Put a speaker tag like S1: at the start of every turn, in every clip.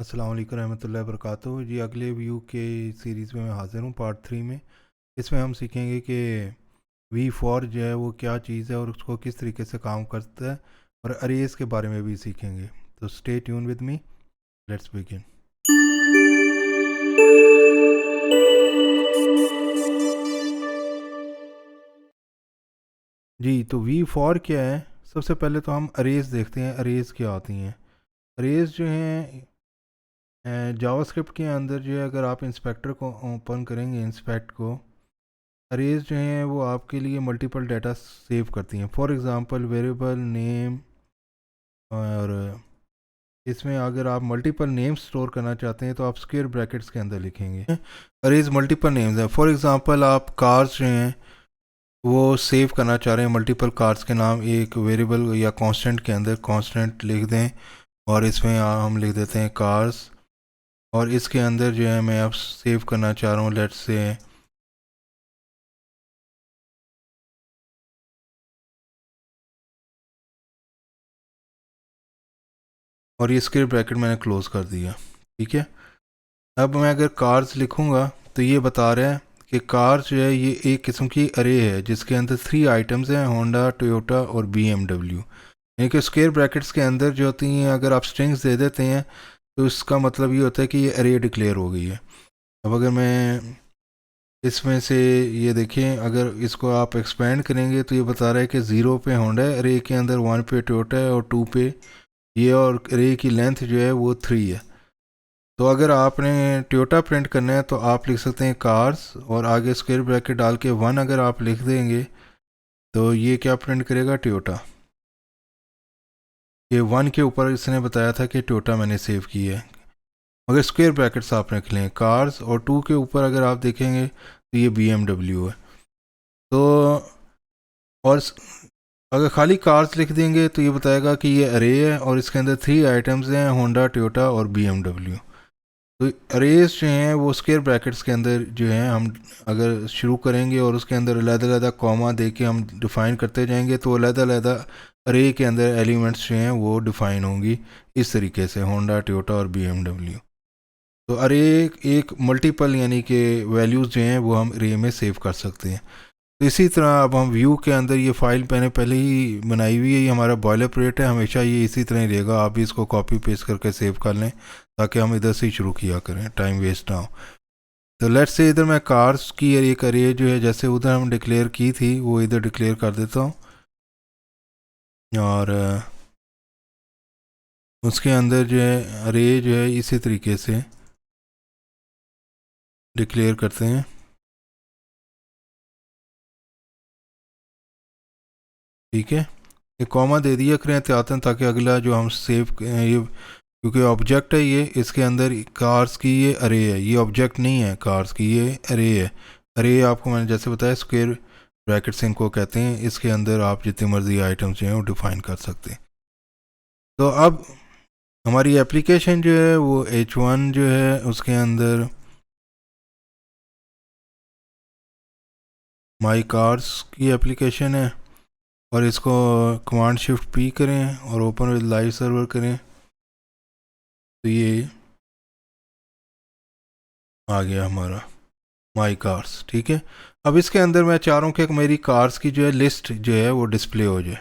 S1: अस्सलाम वालेकुम रहमतुल्लाहि वबरकातुहू जी। अगले व्यू के सीरीज़ में मैं हाज़िर हूँ पार्ट 3 में। इसमें हम सीखेंगे कि V4 जो है वो क्या चीज़ है और उसको किस तरीके से काम करता है, और अरेज के बारे में भी सीखेंगे। तो stay tuned with me, let's begin. जी, तो V4 क्या है? सबसे पहले तो हम अरेज देखते हैं, अरेज क्या होती हैं। अरेज जो हैं जावास्क्रिप्ट के अंदर जो है, अगर आप इंस्पेक्टर को ओपन करेंगे, इंस्पेक्ट को, अरेज जो हैं वो आपके लिए मल्टीपल डाटा सेव करती हैं। फॉर एग्ज़ाम्पल वेरिएबल नेम, और इसमें अगर आप मल्टीपल नेम्स स्टोर करना चाहते हैं तो आप स्क्वायर ब्रैकेट्स के अंदर लिखेंगे। अरेज मल्टीपल नेम्स हैं। फॉर एग्ज़ाम्पल आप कार्स जो हैं वो सेव करना चाह रहे हैं, मल्टीपल कार्स के नाम एक वेरिएबल या कांस्टेंट के अंदर कांस्टेंट लिख दें, और इसमें हम लिख देते हैं कार्स, और इसके अंदर जो है मैं अब सेव करना चाह रहा हूँ लेट्स से और ये स्क्वायर ब्रैकेट मैंने क्लोज़ कर दिया। ठीक है, अब मैं अगर कार्स लिखूँगा तो ये बता रहा है कि कार्स जो है ये एक किस्म की अरे है जिसके अंदर 3 आइटम्स हैं, होंडा, टोयोटा और BMW। यानी कि स्क्वायर ब्रैकेट्स के अंदर जो होती हैं, अगर आप स्ट्रिंग्स दे देते हैं तो इसका मतलब ये होता है कि ये अरे डिक्लेयर हो गई है। अब अगर मैं इसमें से ये देखें, अगर इसको आप एक्सपेंड करेंगे तो ये बता रहा है कि 0 पे होंडा है अरे के अंदर, 1 पे टोयोटा है और 2 पे ये, और अरे की लेंथ जो है वो 3 है। तो अगर आपने टोयोटा प्रिंट करना है तो आप लिख सकते हैं कार्स, और आगे स्क्वायर ब्रैकेट डाल के 1 अगर आप लिख देंगे तो ये क्या प्रिंट करेगा? टोयोटा। ये 1 के ऊपर इसने बताया था कि टोयोटा मैंने सेव की है, मगर स्क्वायर ब्रैकेट्स आप रख लें कार्स, और 2 के ऊपर अगर आप देखेंगे तो ये BMW है। तो और अगर खाली कार्स लिख देंगे तो ये बताएगा कि ये अरे है और इसके अंदर 3 आइटम्स हैं, होंडा, टोयोटा और BMW। तो अरेज जो हैं वो स्क्वायर ब्रैकेट्स के अंदर जो हैं, हम अगर शुरू करेंगे और उसके अंदर अलग-अलग कॉमा दे के हम डिफ़ाइन करते जाएंगे तो अलग-अलग अरे के अंदर एलिमेंट्स जो हैं वो डिफ़ाइन होंगी इस तरीके से, होंडा, टोयोटा और BMW। तो अरे एक मल्टीपल यानी कि वैल्यूज़ जो हैं वो हम अरे में सेव कर सकते हैं। तो इसी तरह अब हम व्यू के अंदर, ये फाइल मैंने पहले ही बनाई हुई है, ये हमारा बॉयलर प्लेट है, हमेशा ये इसी तरह ही रहेगा। आप भी इसको कॉपी पेस्ट करके सेव कर लें ताकि हम इधर से ही शुरू किया करें, टाइम वेस्ट ना हो। तो लेट्स से इधर मैं कार्स की एक अरे जो है जैसे उधर हम डिक्लेयर की थी वो इधर डिक्लेयर कर देता हूँ, और उसके अंदर जो है अरे जो है इसी तरीके से डिक्लेयर करते हैं। ठीक है, ये कॉमा दे दिया करें एहतियातन ताकि अगला जो हम सेव ये, क्योंकि ऑब्जेक्ट है ये, इसके अंदर कार्स की ये अरे है, ये ऑब्जेक्ट नहीं है कार्स की, ये अरे है। अरे आपको मैंने जैसे बताया स्क्वायर ब्रैकेट्स इनको कहते हैं, इसके अंदर आप जितनी मर्जी आइटम्स जो हैं वो डिफाइन कर सकते हैं। तो अब हमारी एप्लीकेशन जो है वो H1 जो है उसके अंदर माई कार्स की एप्लीकेशन है, और इसको कमांड शिफ्ट पी करें और ओपन विद लाइव सर्वर करें तो ये आ गया हमारा माई कार्स। ठीक है, अब इसके अंदर मैं चाह रहा हूँ कि मेरी कार्स की जो है लिस्ट जो है वो डिस्प्ले हो जाए।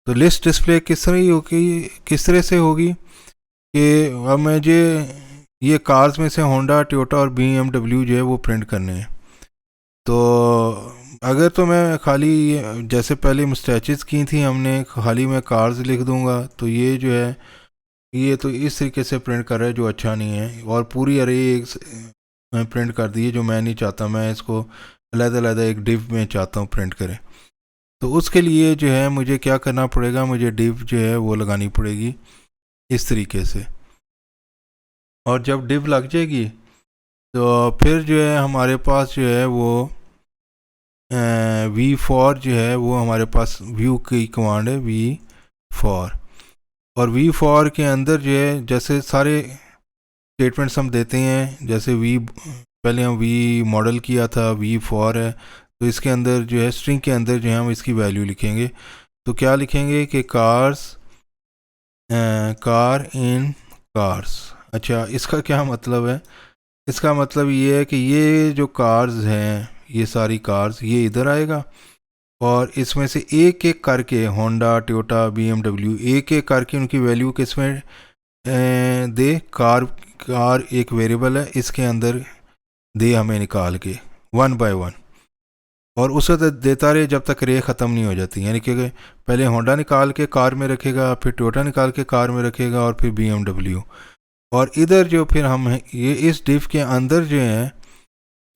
S1: तो लिस्ट डिस्प्ले किस तरह होगी, किस तरह से होगी कि अब मुझे ये कार्स में से होंडा, टोयोटा और BMW जो है वो प्रिंट करने हैं। तो अगर तो मैं खाली जैसे पहले मुस्टैचेस की थी हमने, खाली मैं कार्स लिख दूंगा तो ये जो है ये तो इस तरीके से प्रिंट कर रहा है जो अच्छा नहीं है, और पूरी अरे एक मैं प्रिंट कर दी है जो मैं नहीं चाहता। मैं इसको अलग-अलग एक डिव में चाहता हूँ प्रिंट करें। तो उसके लिए जो है मुझे क्या करना पड़ेगा, मुझे डिव जो है वो लगानी पड़ेगी इस तरीके से, और जब डिव लग जाएगी तो फिर जो है हमारे पास जो है वो V4 जो है वो हमारे पास व्यू की कमांड है V4, और V4 के अंदर जो है जैसे सारे स्टेटमेंट्स हम देते हैं, जैसे पहले हम V मॉडल किया था, V4 है, तो इसके अंदर जो है स्ट्रिंग के अंदर जो है हम इसकी वैल्यू लिखेंगे। तो क्या लिखेंगे कि कार इन कार्स। अच्छा, इसका क्या मतलब है? इसका मतलब ये है कि ये जो कार्स हैं, ये सारी कार्स, ये इधर आएगा और इसमें से एक एक करके होंडा, टोयोटा, BMW, एक एक करके उनकी वैल्यू किसमें दे, कार, कार एक वेरिएबल है, इसके अंदर दे हमें निकाल के, वन बाय वन। और उसे देता रहे जब तक रे ख़त्म नहीं हो जाती। यानी कि पहले होंडा निकाल के कार में रखेगा, फिर टोयोटा निकाल के कार में रखेगा, और फिर BMW। और इधर जो फिर हम हैं, ये इस डिफ के अंदर जो है,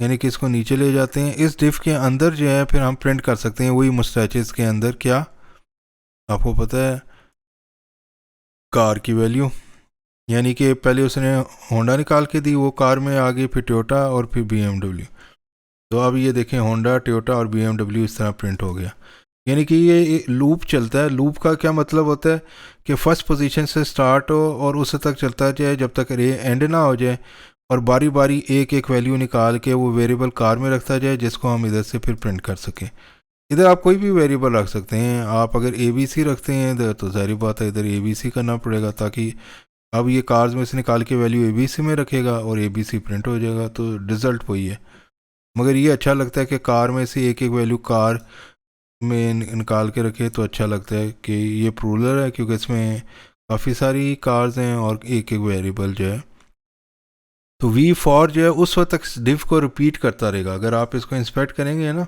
S1: यानी कि इसको नीचे ले जाते हैं, इस डिफ के अंदर जो है फिर हम प्रिंट कर सकते हैं वही मुस्टैचेस के अंदर, क्या आपको पता है, कार की वैल्यू। यानी कि पहले उसने होंडा निकाल के दी, वो कार में आ गई, फिर टोयोटा और फिर BMW। तो अब ये देखें, होंडा, टोयोटा और BMW इस तरह प्रिंट हो गया। यानी कि ये लूप चलता है। लूप का क्या मतलब होता है कि फर्स्ट पोजीशन से स्टार्ट हो और उस तक चलता जाए जब तक रे एंड ना हो जाए, और बारी बारी एक एक वैल्यू निकाल के वो वेरिएबल कार में रखता जाए, जिसको हम इधर से फिर प्रिंट कर सकें। इधर आप कोई भी वेरिएबल रख सकते हैं। आप अगर ABC रखते हैं इधर, तो ज़ाहिर बात है इधर ABC करना पड़ेगा, ताकि अब ये कार्स में से निकाल के वैल्यू ABC में रखेगा और ABC प्रिंट हो जाएगा, तो रिज़ल्ट वही है। मगर ये अच्छा लगता है कि कार में से एक एक वैल्यू कार में निकाल के रखे, तो अच्छा लगता है कि ये प्रूलर है, क्योंकि इसमें काफ़ी सारी कार्स हैं और एक एक वेरिएबल जो है। तो वी फॉर जो है उस वक्त तक डिफ को रिपीट करता रहेगा। अगर आप इसको इंस्पेक्ट करेंगे ना,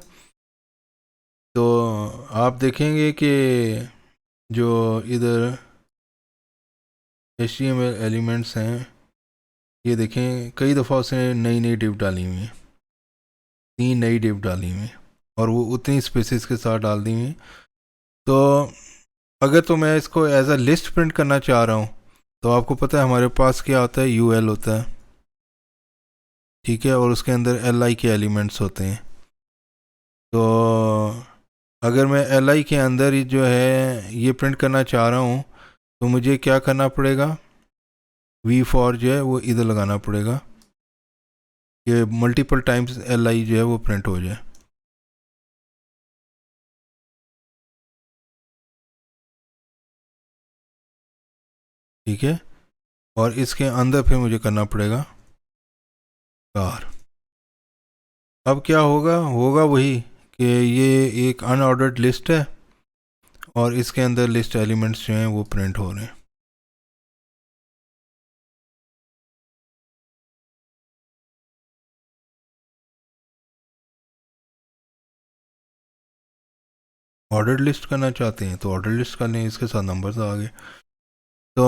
S1: तो आप देखेंगे कि जो इधर HTML एलिमेंट्स हैं, ये देखें कई दफ़ा उसने नई नई डिफ डाली हुई हैं, 3 नई डिफ डाली हुई हैं, और वो उतनी स्पेसिस के साथ डाल दी हुई हैं। तो अगर तो मैं इसको एज अ लिस्ट प्रिंट करना चाह रहा हूँ, तो आपको पता है हमारे पास क्या होता है, UL होता है, ठीक है, और उसके अंदर LI के एलिमेंट्स होते हैं। तो अगर मैं LI के अंदर ही जो है ये प्रिंट करना चाह रहा हूँ, तो मुझे क्या करना पड़ेगा, वी फॉर जो है वो इधर लगाना पड़ेगा कि मल्टीपल टाइम्स LI जो है वो प्रिंट हो जाए। ठीक है, और इसके अंदर फिर मुझे करना पड़ेगा कार। अब क्या होगा, होगा वही कि ये एक अनऑर्डर्ड लिस्ट है और इसके अंदर लिस्ट एलिमेंट्स जो हैं वो प्रिंट हो रहे हैं। ऑर्डर लिस्ट करना चाहते हैं तो ऑर्डर लिस्ट कर लें, इसके साथ नंबर्स आ गए। तो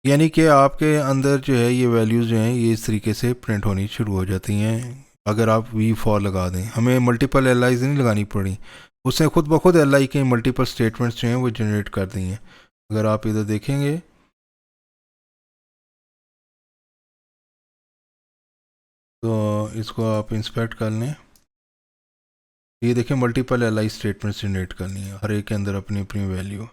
S1: यानी कि आपके अंदर जो है ये वैल्यूज़ जो हैं ये इस तरीके से प्रिंट होनी शुरू हो जाती हैं। अगर आप वी फॉर लगा दें, हमें मल्टीपल LIs नहीं लगानी पड़ी, उसने खुद ब खुद LI के मल्टीपल स्टेटमेंट्स जो हैं वो जनरेट कर दी हैं। अगर आप इधर देखेंगे, तो इसको आप इंस्पेक्ट कर लें, ये देखें मल्टीपल LI स्टेटमेंट्स जनरेट करनी है, हर एक के अंदर अपनी अपनी वैल्यू,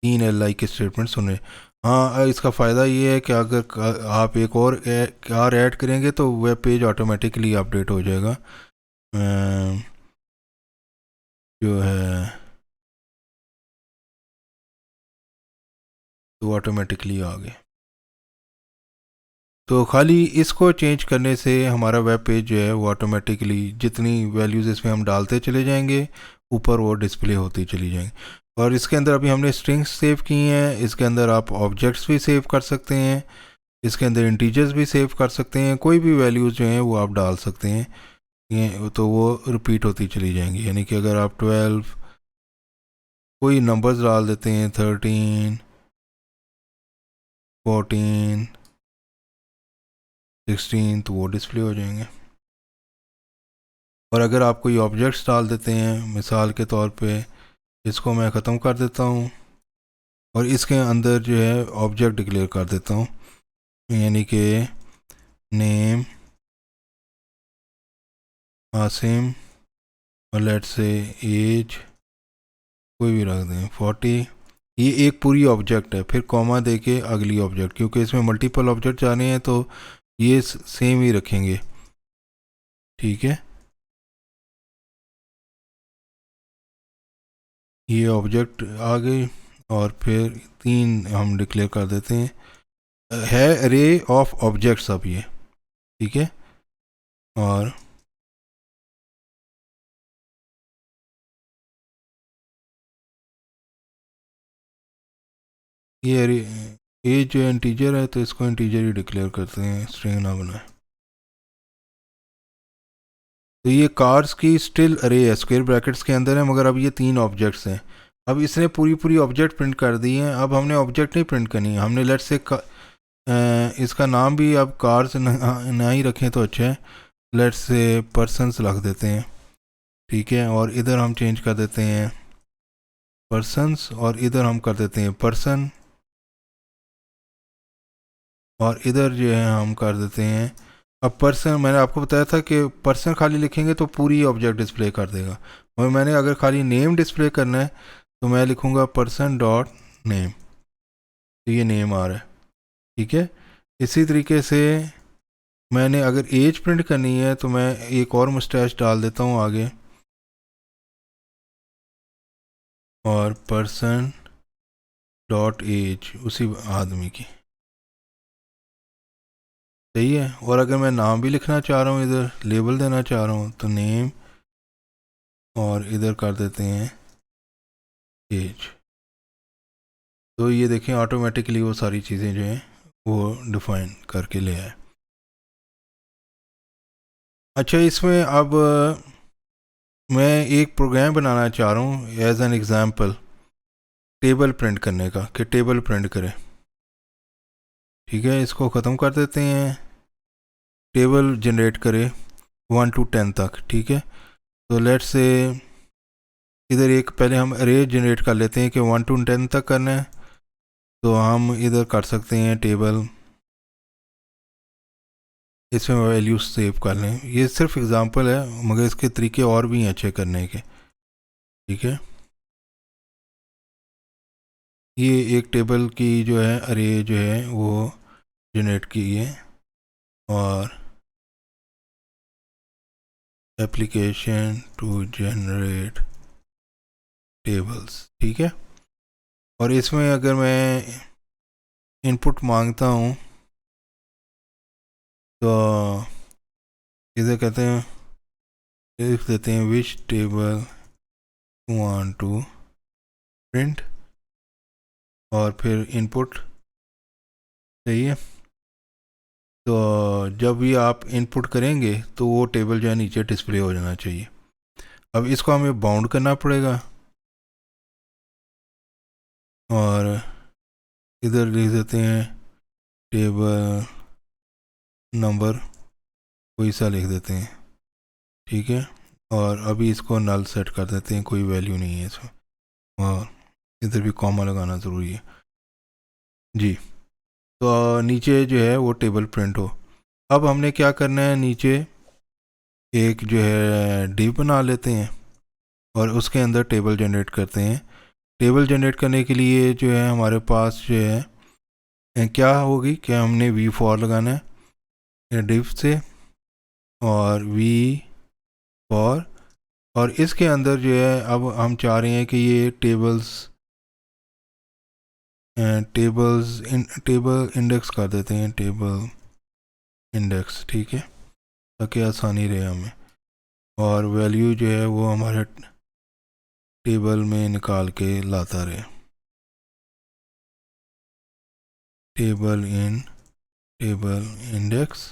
S1: 3 LI के स्टेटमेंट सुने। हाँ, इसका फ़ायदा ये है कि अगर आप एक और कार ऐड करेंगे तो वेब पेज ऑटोमेटिकली अपडेट हो जाएगा। जो है तो ऑटोमेटिकली आ गए। तो खाली इसको चेंज करने से हमारा वेब पेज जो है वो ऑटोमेटिकली जितनी वैल्यूज़ इसमें हम डालते चले जाएंगे, ऊपर वो डिस्प्ले होती चली जाएंगी। और इसके अंदर अभी हमने स्ट्रिंग्स सेव की हैं, इसके अंदर आप ऑब्जेक्ट्स भी सेव कर सकते हैं, इसके अंदर इंटीजर्स भी सेव कर सकते हैं, कोई भी वैल्यूज़ जो हैं वो आप डाल सकते हैं, ये तो वो रिपीट होती चली जाएंगी। यानी कि अगर आप 12 कोई नंबर्स डाल देते हैं, 13, 14, 16, तो वो डिस्प्ले हो जाएंगे। और अगर आप कोई ऑब्जेक्ट्स डाल देते हैं, मिसाल के तौर पे इसको मैं ख़त्म कर देता हूँ और इसके अंदर जो है ऑब्जेक्ट डिक्लेयर कर देता हूँ, यानी कि नेम आसिम, और लेट से एज कोई भी रख दें 40। ये एक पूरी ऑब्जेक्ट है, फिर कॉमा दे के अगली ऑब्जेक्ट, क्योंकि इसमें मल्टीपल ऑब्जेक्ट जाने हैं तो ये सेम ही रखेंगे। ठीक है, ये ऑब्जेक्ट आ गई, और फिर 3 हम डिक्लेयर कर देते हैं, है अरे ऑफ ऑब्जेक्ट्स अब ये, ठीक है। और ये अरे ए जो इंटीजर है तो इसको इंटीजर ही डिक्लेयर करते हैं, स्ट्रिंग ना बनाए। तो ये कार्स की स्टिल अरे है, स्क्वायर ब्रैकेट्स के अंदर है, मगर अब ये 3 ऑब्जेक्ट्स हैं। अब इसने पूरी पूरी ऑब्जेक्ट प्रिंट कर दी हैं। अब हमने ऑब्जेक्ट नहीं प्रिंट करनी है, हमने लेट्स से इसका नाम भी अब कार्स ना ही रखें तो अच्छा है, लेट्स से पर्सनस रख देते हैं, ठीक है। और इधर हम चेंज कर देते हैं पर्सनस, और इधर हम कर देते हैं पर्सन, और इधर जो है हम कर देते हैं अब पर्सन। मैंने आपको बताया था कि पर्सन खाली लिखेंगे तो पूरी ऑब्जेक्ट डिस्प्ले कर देगा, और मैंने अगर खाली नेम डिस्प्ले करना है तो मैं लिखूँगा पर्सन डॉट नेम, तो ये नेम आ रहा है, ठीक है। इसी तरीके से मैंने अगर एज प्रिंट करनी है तो मैं एक और मुस्टैच डाल देता हूँ आगे, और पर्सन डॉट एज उसी आदमी की, सही है। और अगर मैं नाम भी लिखना चाह रहा हूँ, इधर लेबल देना चाह रहा हूँ, तो नेम, और इधर कर देते हैं एज। तो ये देखें ऑटोमेटिकली वो सारी चीज़ें जो हैं वो डिफाइन करके ले आए। अच्छा, इसमें अब मैं एक प्रोग्राम बनाना चाह रहा हूँ as an example table print करने का, कि टेबल प्रिंट करें, ठीक है। इसको ख़त्म कर देते हैं, टेबल जनरेट करे 1 to 10 तक, ठीक है। तो लेट्स से इधर एक पहले हम अरे जनरेट कर लेते हैं कि 1 to 10 तक करना है, तो हम इधर कर सकते हैं टेबल, इसमें वैल्यूज सेव कर लें। ये सिर्फ एग्जांपल है, मगर इसके तरीके और भी हैं अच्छे करने के, ठीक है। ये एक टेबल की जो है अरे जो है वो जनरेट की है, और एप्लीकेशन टू जनरेट टेबल्स, ठीक है। और इसमें अगर मैं इनपुट मांगता हूँ तो इधर कहते हैं, लिख देते हैं विच टेबल वांट टू प्रिंट, और फिर इनपुट, सही है। तो जब भी आप इनपुट करेंगे तो वो टेबल जो है नीचे डिस्प्ले हो जाना चाहिए। अब इसको हमें बाउंड करना पड़ेगा, और इधर लिख देते हैं टेबल नंबर, कोई सा लिख देते हैं, ठीक है। और अभी इसको नल सेट कर देते हैं, कोई वैल्यू नहीं है इसमें, और इधर भी कॉमा लगाना ज़रूरी है जी। तो नीचे जो है वो टेबल प्रिंट हो। अब हमने क्या करना है, नीचे एक जो है डिव बना लेते हैं, और उसके अंदर टेबल जनरेट करते हैं। टेबल जनरेट करने के लिए जो है हमारे पास जो है क्या होगी, क्या हमने वी फॉर लगाना है डिव से, और वी फॉर, और इसके अंदर जो है अब हम चाह रहे हैं कि ये टेबल इंडेक्स कर देते हैं, टेबल इंडेक्स, ठीक है, ताकि आसानी रहे हमें, और वैल्यू जो है वो हमारे टेबल में निकाल के लाता रहे, टेबल इन टेबल इंडेक्स।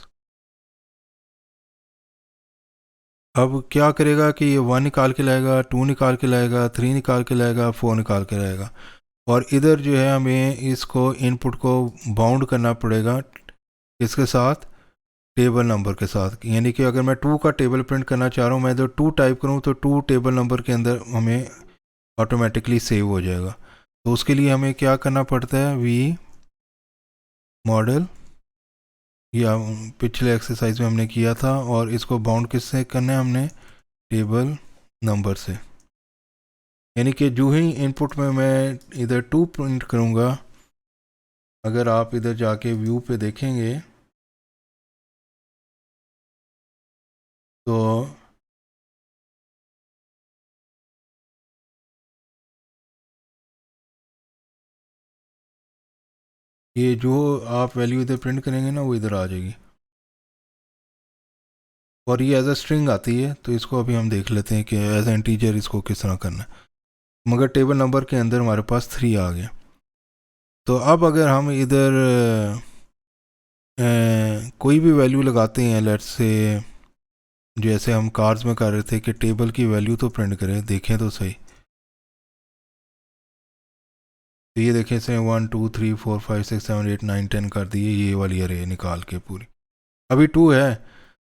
S1: अब क्या करेगा कि ये 1 निकाल के लाएगा, 2 निकाल के लाएगा, 3 निकाल के लाएगा, 4 निकाल के लाएगा, और इधर जो है हमें इसको इनपुट को बाउंड करना पड़ेगा इसके साथ, टेबल नंबर के साथ। यानी कि अगर मैं 2 का टेबल प्रिंट करना चाह रहा हूँ, मैं तो 2 टाइप करूँ तो 2 टेबल नंबर के अंदर हमें ऑटोमेटिकली सेव हो जाएगा। तो उसके लिए हमें क्या करना पड़ता है, वी मॉडल, या पिछले एक्सरसाइज में हमने किया था, और इसको बाउंड किससे करना है हमने, टेबल नंबर से। यानी कि जो ही इनपुट में मैं इधर 2 प्रिंट करूँगा, अगर आप इधर जाके व्यू पे देखेंगे तो ये जो आप वैल्यू इधर प्रिंट करेंगे ना वो इधर आ जाएगी, और ये एज अ स्ट्रिंग आती है। तो इसको अभी हम देख लेते हैं कि एज ए इंटीजर इसको किस तरह करना है। मगर टेबल नंबर के अंदर हमारे पास 3 आ गया। तो अब अगर हम इधर कोई भी वैल्यू लगाते हैं, लेट्स से जैसे हम कार्ड्स में कर रहे थे कि टेबल की वैल्यू तो प्रिंट करें, देखें तो सही। तो ये देखें इसने 1 2 3 4 5 6 7 8 9 10 कर दिए, ये वाली अरे निकाल के पूरी। अभी 2 है।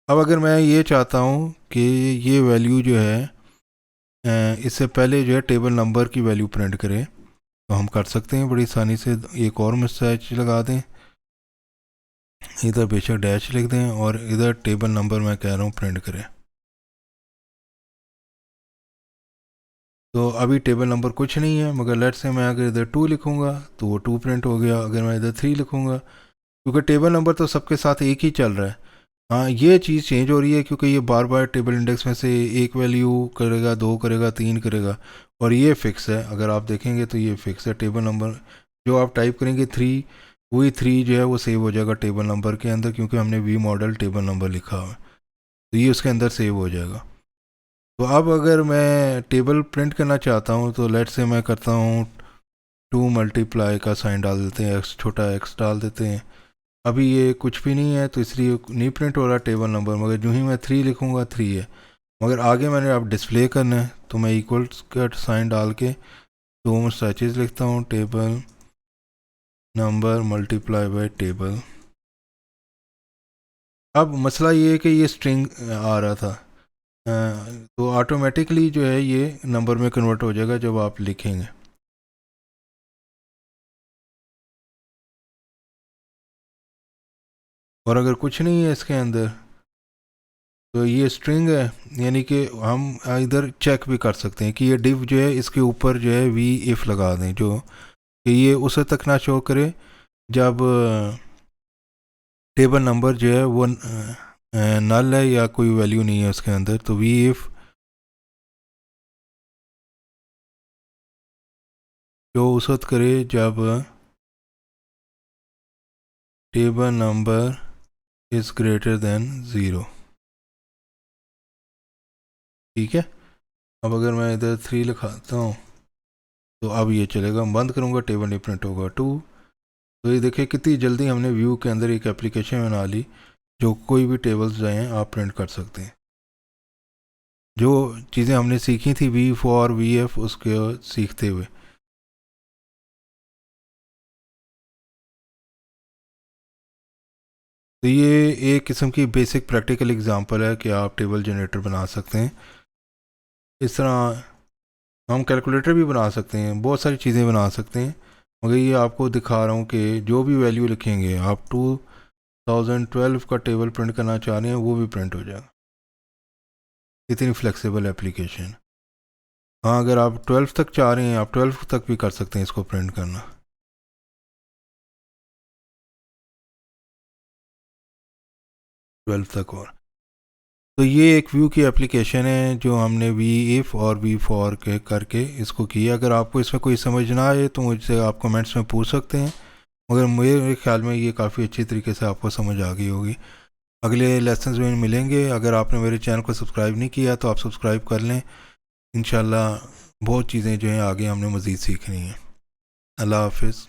S1: अब अगर मैं ये चाहता हूँ कि ये वैल्यू जो है इससे पहले जो है टेबल नंबर की वैल्यू प्रिंट करे, तो हम कर सकते हैं बड़ी आसानी से। एक और मैसेज लगा दें, इधर बेशक डैश लिख दें और इधर टेबल नंबर मैं कह रहा हूँ प्रिंट करें। तो अभी टेबल नंबर कुछ नहीं है, मगर लेट्स से मैं अगर इधर 2 लिखूँगा तो वो 2 प्रिंट हो गया। अगर मैं इधर 3 लिखूँगा, क्योंकि टेबल नंबर तो सबके साथ एक ही चल रहा है। हाँ, ये चीज़ चेंज हो रही है क्योंकि ये बार बार टेबल इंडेक्स में से एक वैल्यू करेगा, 2 करेगा, 3 करेगा, और ये फिक्स है। अगर आप देखेंगे तो ये फिक्स है। टेबल नंबर जो आप टाइप करेंगे 3, वही 3 जो है वो सेव हो जाएगा टेबल नंबर के अंदर, क्योंकि हमने वी मॉडल टेबल नंबर लिखा हुआ है, तो ये उसके अंदर सेव हो जाएगा। तो अब अगर मैं टेबल प्रिंट करना चाहता हूँ तो लेट से मैं करता हूँ 2 मल्टीप्लाई का साइन डाल देते हैं, एक्स छोटा एक्स डाल देते हैं। अभी ये कुछ भी नहीं है तो इसलिए नहीं प्रिंट हो रहा टेबल नंबर, मगर जो ही मैं 3 लिखूँगा 3 है। मगर आगे मैंने अब डिस्प्ले करना है तो मैं इक्वल का साइन डाल के 2 स्ट्रेचेस लिखता हूँ, table number multiply by table. अब मसला ये है कि ये स्ट्रिंग आ रहा था, तो ऑटोमेटिकली जो है ये नंबर में कन्वर्ट हो जाएगा जब आप लिखेंगे। और अगर कुछ नहीं है इसके अंदर तो ये स्ट्रिंग है, यानी कि हम इधर चेक भी कर सकते हैं कि ये डिव जो है इसके ऊपर जो है वी इफ़ लगा दें, जो कि ये उसे तक ना शो करे जब टेबल नंबर जो है वो नल है या कोई वैल्यू नहीं है उसके अंदर। तो वी इफ़ जो उस वक्त करे जब table number is greater than 0। ठीक है। अब अगर मैं इधर 3 लिखाता हूँ तो अब ये चलेगा, बंद करूँगा टेबल नहीं प्रिंट होगा 2। तो ये देखिए कितनी जल्दी हमने व्यू के अंदर एक एप्लीकेशन बना ली, जो कोई भी टेबल्स जाएँ आप प्रिंट कर सकते हैं। जो चीज़ें हमने सीखी थी वी फॉर वी एफ उसके सीखते हुए। तो ये एक किस्म की बेसिक प्रैक्टिकल एग्जांपल है कि आप टेबल जनरेटर बना सकते हैं। इस तरह हम कैलकुलेटर भी बना सकते हैं, बहुत सारी चीज़ें बना सकते हैं। मगर ये आपको दिखा रहा हूँ कि जो भी वैल्यू लिखेंगे आप 2012 का टेबल प्रिंट करना चाह रहे हैं वो भी प्रिंट हो जाएगा। इतनी फ्लेक्सिबल एप्लीकेशन। हाँ, अगर आप 12 तक चाह रहे हैं आप 12 तक भी कर सकते हैं इसको प्रिंट करना। 12 तक। और तो ये एक व्यू की एप्लीकेशन है जो हमने वी इफ़ और वी फॉर के करके इसको किया। अगर आपको इसमें कोई समझ ना आए तो मुझसे आप कमेंट्स में पूछ सकते हैं, मगर मेरे ख्याल में ये काफ़ी अच्छी तरीके से आपको समझ आ गई होगी। अगले लेसन्स में मिलेंगे। अगर आपने मेरे चैनल को सब्सक्राइब नहीं किया तो आप सब्सक्राइब कर लें। इंशाल्लाह बहुत चीज़ें जो हैं आगे हमने मज़ीद सीखनी है। अल्लाह हाफिज़।